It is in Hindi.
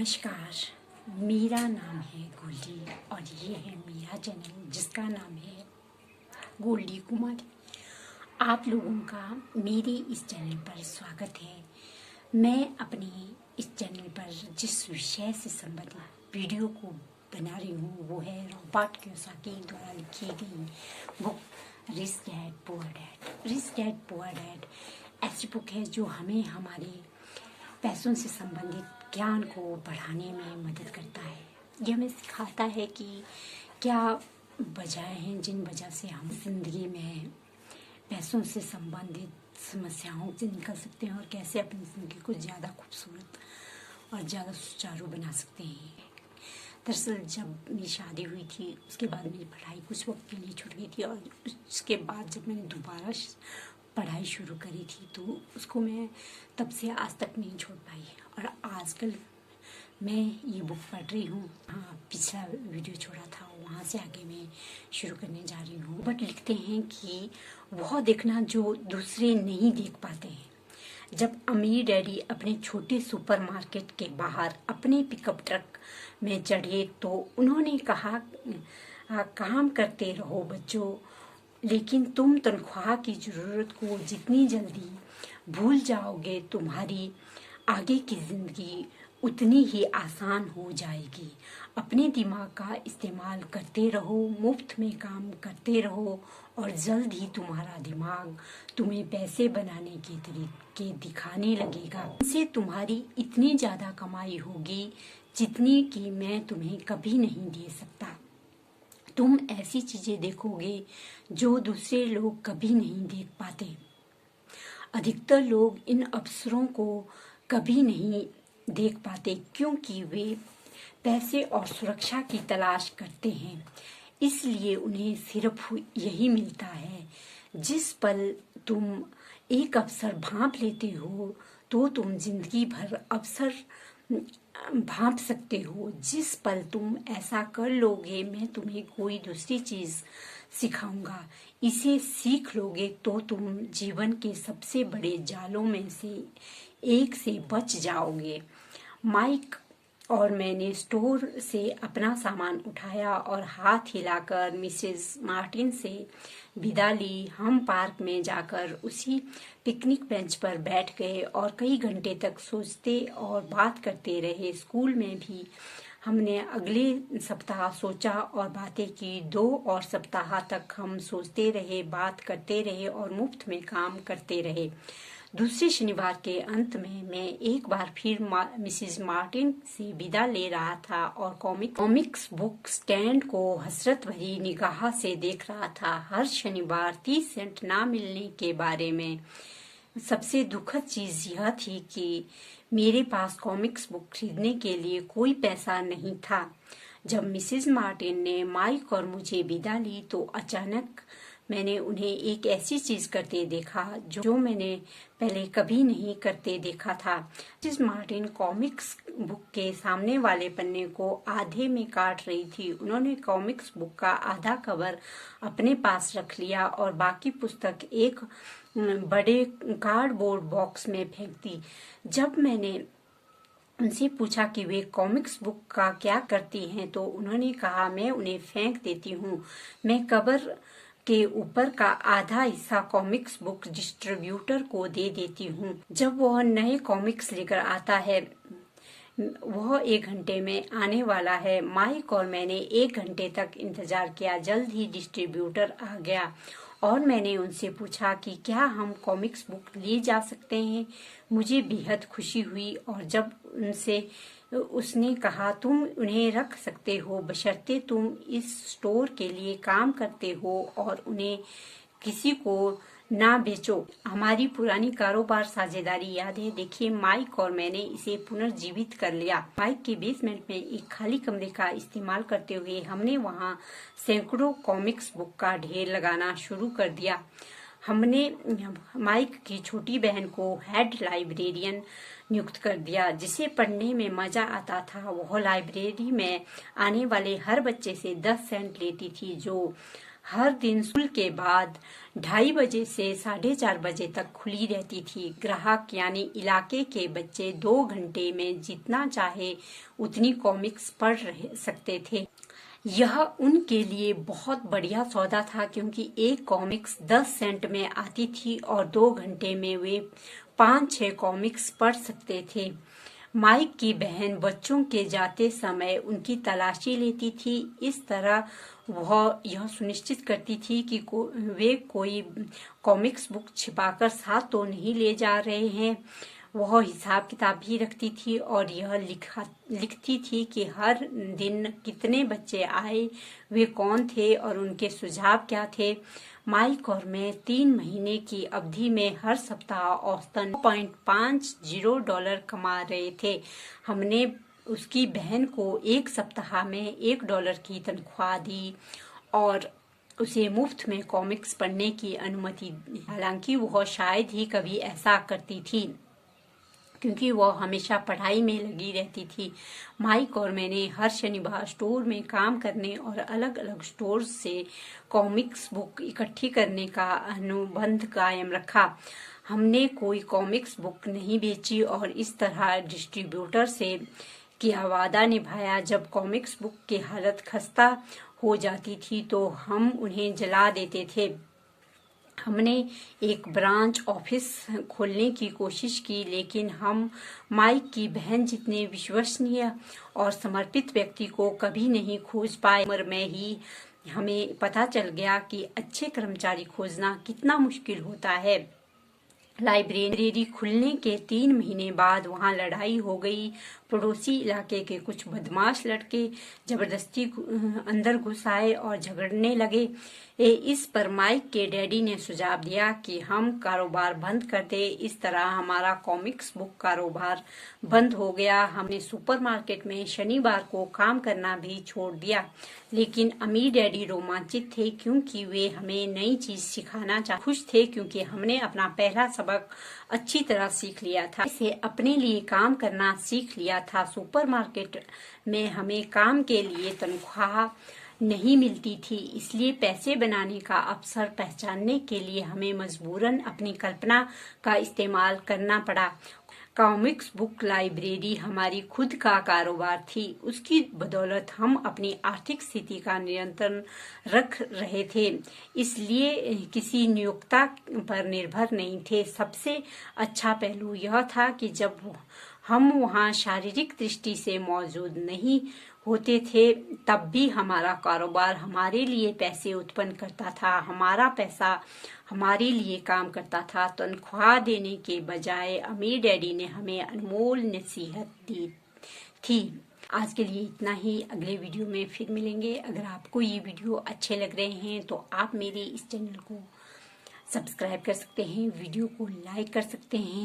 नमस्कार, मेरा नाम है गोल्डी और ये है मेरा चैनल जिसका नाम है गोल्डी कुमारी। आप लोगों का मेरे इस चैनल पर स्वागत है। मैं अपने इस चैनल पर जिस विषय से संबंधित वीडियो को बना रही हूँ वो है रॉबर्ट कियोसाकी द्वारा लिखी गई book rich dad poor dad. Rich dad poor dad ऐसी बुक है जो हमें हमारे पैसों से संबंधित ज्ञान को बढ़ाने में मदद करता है। यह हमें सिखाता है कि क्या वजह हैं जिन वजह से हम जिंदगी में पैसों से संबंधित समस्याओं से निकल सकते हैं और कैसे अपनी जिंदगी को ज़्यादा खूबसूरत और ज़्यादा सुचारू बना सकते हैं। दरअसल जब मेरी शादी हुई थी उसके बाद मेरी पढ़ाई कुछ वक्त के लिए छूट गई थी और उसके बाद जब मैंने दोबारा पढ़ाई शुरू करी थी तो उसको मैं तब से आज तक नहीं छोड़ पाई। और आजकल मैं ये बुक पढ़ रही हूँ। हाँ, पिछला वीडियो छोड़ा था वहाँ से आगे मैं शुरू करने जा रही हूँ। बट लिखते हैं कि वह देखना जो दूसरे नहीं देख पाते हैं। जब अमीर डैडी अपने छोटे सुपरमार्केट के बाहर अपने पिकअप ट्रक में चढ़े तो उन्होंने कहा, काम करते रहो बच्चों, लेकिन तुम तनख्वाह की ज़रूरत को जितनी जल्दी भूल जाओगे तुम्हारी आगे की ज़िंदगी उतनी ही आसान हो जाएगी। अपने दिमाग का इस्तेमाल करते रहो, मुफ्त में काम करते रहो और जल्द ही तुम्हारा दिमाग तुम्हें पैसे बनाने के तरीके दिखाने लगेगा। इनसे तुम्हारी इतनी ज़्यादा कमाई होगी जितनी कि मैं तुम्हें कभी नहीं दे सकता। तुम ऐसी चीजें देखोगे जो दूसरे लोग कभी नहीं देख पाते। अधिकतर लोग इन अवसरों को कभी नहीं देख पाते क्योंकि वे पैसे और सुरक्षा की तलाश करते हैं। इसलिए उन्हें सिर्फ यही मिलता है। जिस पल तुम एक अवसर भांप लेते हो तो तुम जिंदगी भर अवसर भांप सकते हो। जिस पल तुम ऐसा कर लोगे मैं तुम्हें कोई दूसरी चीज सिखाऊंगा, इसे सीख लोगे तो तुम जीवन के सबसे बड़े जालों में से एक से बच जाओगे। माइक और मैंने स्टोर से अपना सामान उठाया और हाथ हिलाकर मिसेस मार्टिन से विदा ली। हम पार्क में जाकर उसी पिकनिक बेंच पर बैठ गए और कई घंटे तक सोचते और बात करते रहे। स्कूल में भी हमने अगले सप्ताह सोचा और बातें की। 2 और सप्ताह तक हम सोचते रहे, बात करते रहे और मुफ्त में काम करते रहे। दूसरे शनिवार के अंत में मैं एक बार फिर मिसेस मार्टिन से विदा ले रहा था और कॉमिक्स बुक स्टैंड को हसरत भरी निगाह से देख रहा था। हर शनिवार 30 सेंट ना मिलने के बारे में सबसे दुखद चीज यह थी कि मेरे पास कॉमिक्स बुक खरीदने के लिए कोई पैसा नहीं था। जब मिसेस मार्टिन ने माइक और मुझे विदा ली तो अचानक मैंने उन्हें एक ऐसी चीज करते देखा जो मैंने पहले कभी नहीं करते देखा था। मिसेस मार्टिन कॉमिक्स बुक के सामने वाले पन्ने को आधे में काट रही थी। उन्होंने कॉमिक्स बुक का आधा कवर अपने पास रख लिया और बाकी पुस्तक एक बड़े कार्डबोर्ड बॉक्स में फेंक दी। जब मैंने उनसे पूछा कि वे कॉमिक्स बुक का क्या करती हैं तो उन्होंने कहा, मैं उन्हें फेंक देती हूँ। मैं कवर के ऊपर का आधा हिस्सा कॉमिक्स बुक डिस्ट्रीब्यूटर को दे देती हूँ। जब वह नए कॉमिक्स लेकर आता है, वह 1 घंटे में आने वाला है। माइक और मैंने 1 घंटे तक इंतजार किया। जल्द ही डिस्ट्रीब्यूटर आ गया और मैंने उनसे पूछा कि क्या हम कॉमिक्स बुक ले जा सकते हैं। मुझे बेहद खुशी हुई और जब उसने कहा, तुम उन्हें रख सकते हो बशर्ते तुम इस स्टोर के लिए काम करते हो और उन्हें किसी को ना बेचो। हमारी पुरानी कारोबार साझेदारी याद है। देखिए, माइक और मैंने इसे पुनर्जीवित कर लिया। माइक के बेसमेंट में एक खाली कमरे का इस्तेमाल करते हुए हमने वहां सैकड़ों कॉमिक्स बुक का ढेर लगाना शुरू कर दिया। हमने माइक की छोटी बहन को हेड लाइब्रेरियन नियुक्त कर दिया, जिसे पढ़ने में मजा आता था। वह लाइब्रेरी में आने वाले हर बच्चे से 10 सेंट लेती थी, जो हर दिन स्कूल के बाद 2:30 बजे से 4:30 बजे तक खुली रहती थी। ग्राहक यानी इलाके के बच्चे 2 घंटे में जितना चाहे उतनी कॉमिक्स पढ़ सकते थे। यह उनके लिए बहुत बढ़िया सौदा था, क्योंकि एक कॉमिक्स 10 सेंट में आती थी और 2 घंटे में वे 5-6 कॉमिक्स पढ़ सकते थे। माइक की बहन बच्चों के जाते समय उनकी तलाशी लेती थी। इस तरह वह यह सुनिश्चित करती थी कि वे कोई कॉमिक्स बुक छिपाकर साथ तो नहीं ले जा रहे हैं। वह हिसाब किताब भी रखती थी और यह लिखती थी कि हर दिन कितने बच्चे आए, वे कौन थे और उनके सुझाव क्या थे। माइक और मैं 3 महीने की अवधि में हर सप्ताह औसतन $2.50 कमा रहे थे। हमने उसकी बहन को 1 सप्ताह में $1 की तनख्वाह दी और उसे मुफ्त में कॉमिक्स पढ़ने की अनुमति दी। हालांकि वह शायद ही कभी ऐसा करती थी, क्योंकि वह हमेशा पढ़ाई में लगी रहती थी। माइक और मैंने हर शनिवार स्टोर में काम करने और अलग अलग स्टोर से कॉमिक्स बुक इकट्ठी करने का अनुबंध कायम रखा। हमने कोई कॉमिक्स बुक नहीं बेची और इस तरह डिस्ट्रीब्यूटर से किया वादा निभाया। जब कॉमिक्स बुक की हालत खस्ता हो जाती थी तो हम उन्हें जला देते थे। हमने एक ब्रांच ऑफिस खोलने की कोशिश की, लेकिन हम माइक की बहन जितने विश्वसनीय और समर्पित व्यक्ति को कभी नहीं खोज पाए। उम्र में ही हमें पता चल गया कि अच्छे कर्मचारी खोजना कितना मुश्किल होता है। लाइब्रेरी खुलने के 3 महीने बाद वहां लड़ाई हो गई। पड़ोसी इलाके के कुछ बदमाश लड़के जबरदस्ती अंदर घुस आए और झगड़ने लगे। इस पर माइक के डैडी ने सुझाव दिया कि हम कारोबार बंद कर दे। इस तरह हमारा कॉमिक्स बुक कारोबार बंद हो गया। हमने सुपरमार्केट में शनिवार को काम करना भी छोड़ दिया। लेकिन अमीर डैडी रोमांचित थे, क्योंकि वे हमें नई चीज सिखाना चाहते। खुश थे क्योंकि हमने अपना पहला सबक अच्छी तरह सीख लिया था, इसे अपने लिए काम करना सीख लिया था। सुपरमार्केट में हमें काम के लिए तनख्वाह नहीं मिलती थी, इसलिए पैसे बनाने का अवसर पहचानने के लिए हमें मजबूरन अपनी कल्पना का इस्तेमाल करना पड़ा। कॉमिक्स बुक लाइब्रेरी हमारी खुद का कारोबार थी। उसकी बदौलत हम अपनी आर्थिक स्थिति का नियंत्रण रख रहे थे, इसलिए किसी नियोक्ता पर निर्भर नहीं थे। सबसे अच्छा पहलू यह था कि जब हम वहाँ शारीरिक दृष्टि से मौजूद नहीं होते थे, तब भी हमारा कारोबार हमारे लिए पैसे उत्पन्न करता था। हमारा पैसा हमारे लिए काम करता था। तनख्वाह देने के बजाय अमीर डैडी ने हमें अनमोल नसीहत दी थी। आज के लिए इतना ही। अगले वीडियो में फिर मिलेंगे। अगर आपको ये वीडियो अच्छे लग रहे हैं तो आप मेरे इस चैनल को सब्सक्राइब कर सकते हैं, वीडियो को लाइक कर सकते हैं।